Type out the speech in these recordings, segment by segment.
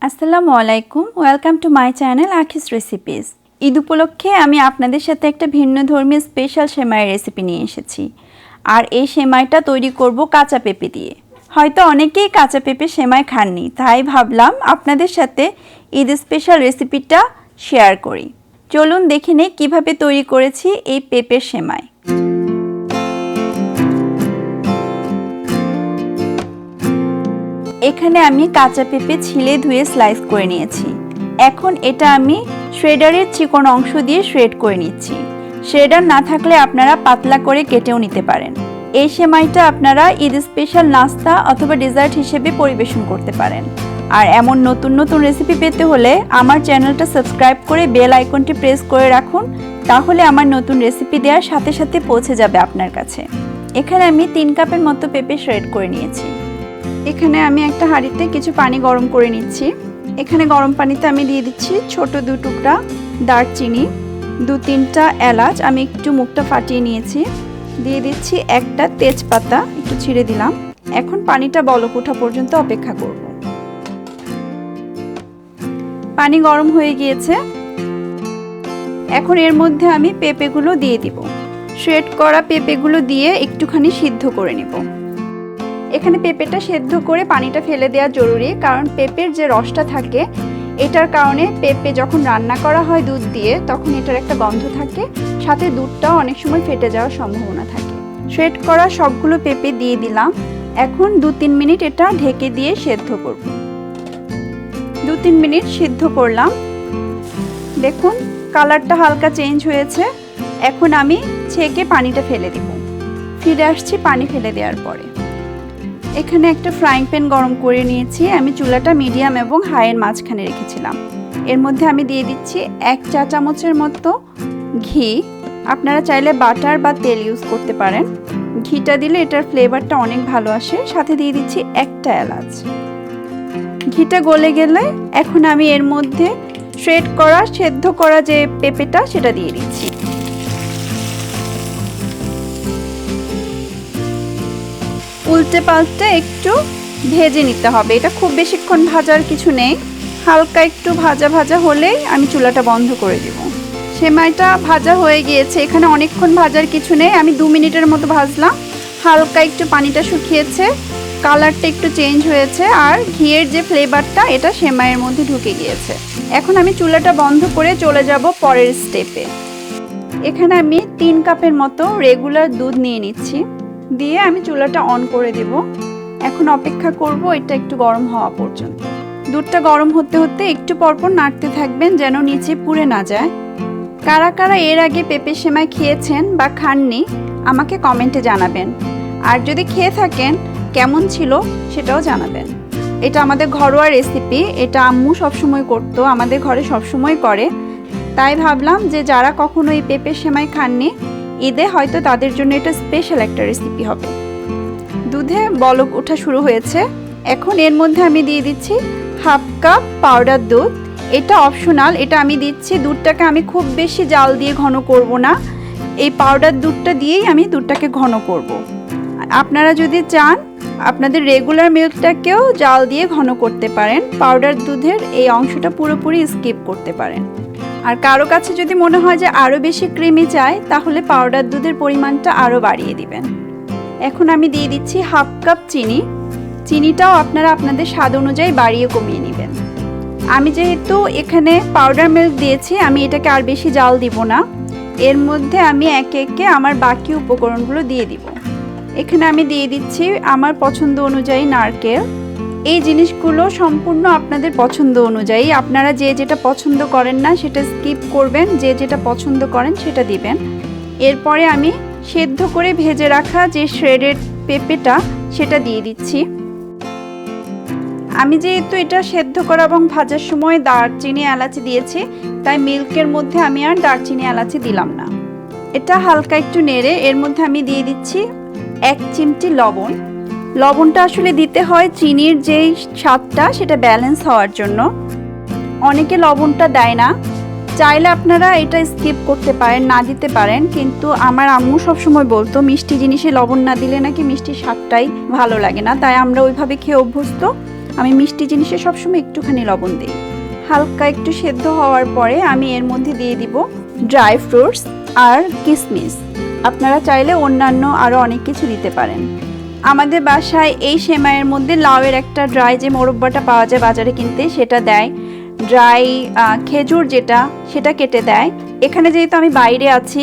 আসসালামু আলাইকুম, welcome to my channel Akhi's recipes. ঈদ উপলক্ষে আমি আপনাদের সাথে একটা ভিন্ন ধর্মীয় স্পেশাল সেমাইয়ের রেসিপি নিয়ে এসেছি। আর এই সেমাইটা তৈরি করব কাঁচা পেঁপে দিয়ে। হয়তো অনেকেই কাঁচা পেঁপে সেমাই খাননি, তাই ভাবলাম আপনাদের সাথে ঈদ স্পেশাল রেসিপিটা শেয়ার করি। চলুন দেখে নেই কীভাবে তৈরি করেছি এই পেঁপের সেমাই। এখানে আমি কাঁচা পেঁপে ছিলে ধুয়ে স্লাইস করে নিয়েছি। এখন এটা আমি শ্রেডারের চিকন অংশ দিয়ে শ্রেড করে নিচ্ছি। শ্রেডার না থাকলে আপনারা পাতলা করে কেটেও নিতে পারেন। এই সেমাইটা আপনারা ঈদ স্পেশাল নাস্তা অথবা ডেজার্ট হিসেবে পরিবেশন করতে পারেন। আর এমন নতুন নতুন রেসিপি পেতে হলে আমার চ্যানেলটা সাবস্ক্রাইব করে বেল আইকনটি প্রেস করে রাখুন, তাহলে আমার নতুন রেসিপি দেওয়ার সাথে সাথে পৌঁছে যাবে আপনার কাছে। এখানে আমি 3 কাপের মতো পেঁপে শ্রেড করে নিয়েছি। এখানে আমি একটা হাঁড়িতে কিছু পানি গরম করে নিচ্ছি। এখানে গরম পানিতে আমি দিয়ে দিচ্ছি ছোট 2 টুকরা দারচিনি, 2-3টা এলাচ আমি একটু মুখটা ফাটিয়ে নিয়েছি, দিয়ে দিচ্ছি একটা তেজপাতা একটু ছিঁড়ে দিলাম। এখন পানিটা বলক ওঠা পর্যন্ত অপেক্ষা করব। পানি গরম হয়ে গিয়েছে। এখন এর মধ্যে আমি পেঁপেগুলো দিয়ে দিব। শ্রেড করা পেঁপেগুলো দিয়ে একটুখানি সিদ্ধ করে নেব। এখানে পেঁপেটা সেদ্ধ করে পানিটা ফেলে দেওয়া জরুরি, কারণ পেঁপের যে রসটা থাকে এটার কারণে পেঁপে যখন রান্না করা হয় দুধ দিয়ে তখন এটার একটা গন্ধ থাকে, সাথে দুধটাও অনেক সময় ফেটে যাওয়ার সম্ভাবনা থাকে। শ্রেড করা সবগুলো পেঁপে দিয়ে দিলাম। এখন 2-3 মিনিট এটা ঢেকে দিয়ে সেদ্ধ করব। 2-3 মিনিট সিদ্ধ করলাম। দেখুন কালারটা হালকা চেঞ্জ হয়েছে। এখন আমি ছেঁকে পানিটা ফেলে দিব। ফিরে আসছি পানি ফেলে দেওয়ার পরে। এখানে একটা ফ্রাইং প্যান গরম করে নিয়েছি। আমি চুলাটা মিডিয়াম এবং হাইয়ের মাঝখানে রেখেছিলাম। এর মধ্যে আমি দিয়ে দিচ্ছি 1 চা চামচের মতো ঘি। আপনারা চাইলে বাটার বা তেল ইউজ করতে পারেন। ঘিটা দিলে এটার ফ্লেভারটা অনেক ভালো আসে। সাথে দিয়ে দিচ্ছি একটা এলাচ। ঘিটা গলে গেলে এখন আমি এর মধ্যে শ্রেড করা সেদ্ধ করা যে পেঁপেটা সেটা দিয়ে দিচ্ছি। উল্টে পাল্টে একটু ভেজে নিতে হবে। এটা খুব বেশিক্ষণ ভাজার কিছু নেই, হালকা একটু ভাজা ভাজা হলেই আমি চুলাটা বন্ধ করে দেব। সেমাইটা ভাজা হয়ে গিয়েছে। এখানে অনেকক্ষণ ভাজার কিছু নেই, আমি 2 মিনিটের মতো ভাজলাম। হালকা একটু পানিটা শুকিয়েছে, কালারটা একটু চেঞ্জ হয়েছে, আর ঘিয়ের যে ফ্লেভারটা এটা সেমাইয়ের মধ্যে ঢুকে গিয়েছে। এখন আমি চুলাটা বন্ধ করে চলে যাব পরের স্টেপে। এখানে আমি 3 কাপের মতো রেগুলার দুধ নিয়ে নিচ্ছি, দিয়ে আমি চুলাটা অন করে দেব। এখন অপেক্ষা করব এটা একটু গরম হওয়া পর্যন্ত। দুধটা গরম হতে হতে একটু পরপর নাড়তে থাকবেন যেন নিচে পুড়ে না যায়। কারা কারা এর আগে পেঁপে সেমাই খেয়েছেন বা খাননি আমাকে কমেন্টে জানাবেন। আর যদি খেয়ে থাকেন কেমন ছিল সেটাও জানাবেন। এটা আমাদের ঘরোয়া রেসিপি, এটা আম্মু সবসময় করতো, আমাদের ঘরে সবসময় করে। তাই ভাবলাম যে যারা কখনো এই পেঁপে সেমাই খাননি, ঈদে হয়তো তাদের জন্য এটা স্পেশাল একটা রেসিপি হবে। দুধে বলক ওঠা শুরু হয়েছে। এখন এর মধ্যে আমি দিয়ে দিচ্ছি 1/2 কাপ পাউডার দুধ। এটা অপশনাল, এটা আমি দিচ্ছি। দুধটাকে আমি খুব বেশি জাল দিয়ে ঘন করব না, এই পাউডার দুধটা দিয়েই আমি দুধটাকে ঘন করব। আপনারা যদি চান আপনাদের রেগুলার মিল্কটাকেও জাল দিয়ে ঘন করতে পারেন, পাউডার দুধের এই অংশটা পুরোপুরি স্কিপ করতে পারেন। আর কারো কাছে যদি মনে হয় যে আরও বেশি ক্রিমি চায়, তাহলে পাউডার দুধের পরিমাণটা আরও বাড়িয়ে দিবেন। এখন আমি দিয়ে দিচ্ছি 1/2 কাপ চিনি। চিনিটাও আপনারা আপনাদের স্বাদ অনুযায়ী বাড়িয়ে কমিয়ে নেবেন। আমি যেহেতু এখানে পাউডার মিল্ক দিয়েছি, আমি এটাকে আর বেশি জাল দিব না। এর মধ্যে আমি একে একে আমার বাকি উপকরণগুলো দিয়ে দিব। এখানে আমি দিয়ে দিচ্ছি আমার পছন্দ অনুযায়ী নারকেল। এই জিনিসগুলো সম্পূর্ণ আপনাদের পছন্দ অনুযায়ী, আপনারা যে যেটা পছন্দ করেন না সেটা স্কিপ করবেন, যে যেটা পছন্দ করেন সেটা দিবেন। এরপরে আমি সেদ্ধ করে ভেজে রাখা যে শ্রেডেড পেঁপেটা সেটা দিয়ে দিচ্ছি। আমি যেহেতু এটা সেদ্ধ করা এবং ভাজার সময় দারচিনি এলাচি দিয়েছি, তাই মিল্কের মধ্যে আমি আর দারচিনি এলাচি দিলাম না। এটা হালকা একটু নেড়ে এর মধ্যে আমি দিয়ে দিচ্ছি 1 চিমটি লবণ। লবণটা আসলে দিতে হয় চিনির যেই স্বাদটা সেটা ব্যালেন্স হওয়ার জন্য। অনেকে লবণটা দেয় না, চাইলে আপনারা এটা স্কিপ করতে পারেন, না দিতে পারেন। কিন্তু আমার আম্মু সবসময় বলতো মিষ্টি জিনিসে লবণ না দিলে নাকি মিষ্টির স্বাদটাই ভালো লাগে না, তাই আমরা ওইভাবে খেয়ে অভ্যস্ত। আমি মিষ্টি জিনিসে সবসময় একটুখানি লবণ দিই। হালকা একটু সেদ্ধ হওয়ার পরে আমি এর মধ্যে দিয়ে দিব ড্রাই ফ্রুটস আর কিশমিশ। আপনারা চাইলে অন্যান্য আরও অনেক কিছু দিতে পারেন। আমাদের বাসায় এই সেমাইয়ের মধ্যে লাউয়ের একটা ড্রাই যে মোরব্বাটা পাওয়া যায় বাজারে কিনতে, সেটা দেয়। ড্রাই খেজুর যেটা, সেটা কেটে দেয়। এখানে যেহেতু আমি বাইরে আছি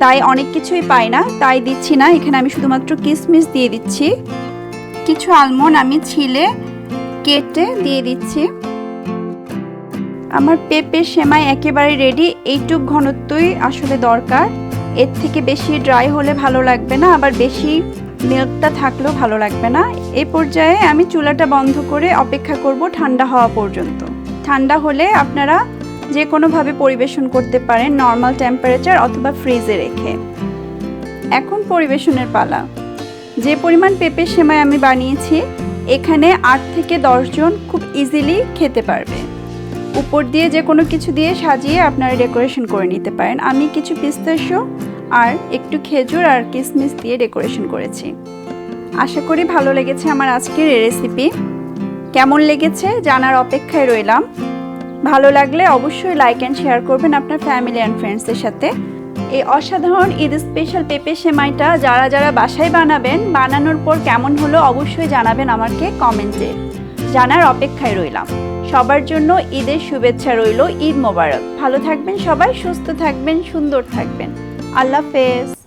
তাই অনেক কিছুই পাই না, তাই দিচ্ছি না। এখানে আমি শুধুমাত্র কিশমিশ দিয়ে দিচ্ছি। কিছু আলমন্ড আমি ছিলে কেটে দিয়ে দিচ্ছি। আমার পেঁপের সেমাই একেবারে রেডি। এইটুক ঘনত্বই আসলে দরকার, এর থেকে বেশি ড্রাই হলে ভালো লাগবে না, আবার বেশি মিল্কটা থাকলেও ভালো লাগবে না। এই পর্যায়ে আমি চুলাটা বন্ধ করে অপেক্ষা করব ঠান্ডা হওয়া পর্যন্ত। ঠান্ডা হলে আপনারা যে কোনোভাবে পরিবেশন করতে পারেন, নর্মাল টেম্পারেচার অথবা ফ্রিজে রেখে। এখন পরিবেশনের পালা। যে পরিমাণ পেঁপের সেমাই আমি বানিয়েছি, এখানে 8 থেকে 10 জন খুব ইজিলি খেতে পারবে। উপর দিয়ে যে কোনো কিছু দিয়ে সাজিয়ে আপনারা ডেকোরেশন করে নিতে পারেন। আমি কিছু পিস্তাশিও আর একটু খেজুর আর কিশমিশ দিয়ে ডেকোরেশন করেছি। আশা করি ভালো লেগেছে আমার আজকের এই রেসিপি। কেমন লেগেছে জানার অপেক্ষায় রইলাম। ভালো লাগলে অবশ্যই লাইক অ্যান্ড শেয়ার করবেন আপনার ফ্যামিলি অ্যান্ড ফ্রেন্ডসদের সাথে। এই অসাধারণ ঈদ স্পেশাল পেঁপে সেমাইটা যারা যারা বাসায় বানাবেন, বানানোর পর কেমন হলো অবশ্যই জানাবেন আমাকে কমেন্টে। জানার অপেক্ষায় রইলাম। সবার জন্য ঈদের শুভেচ্ছা রইল। ঈদ মোবারক। ভালো থাকবেন সবাই, সুস্থ থাকবেন, সুন্দর থাকবেন। আল্লাহ হাফেজ।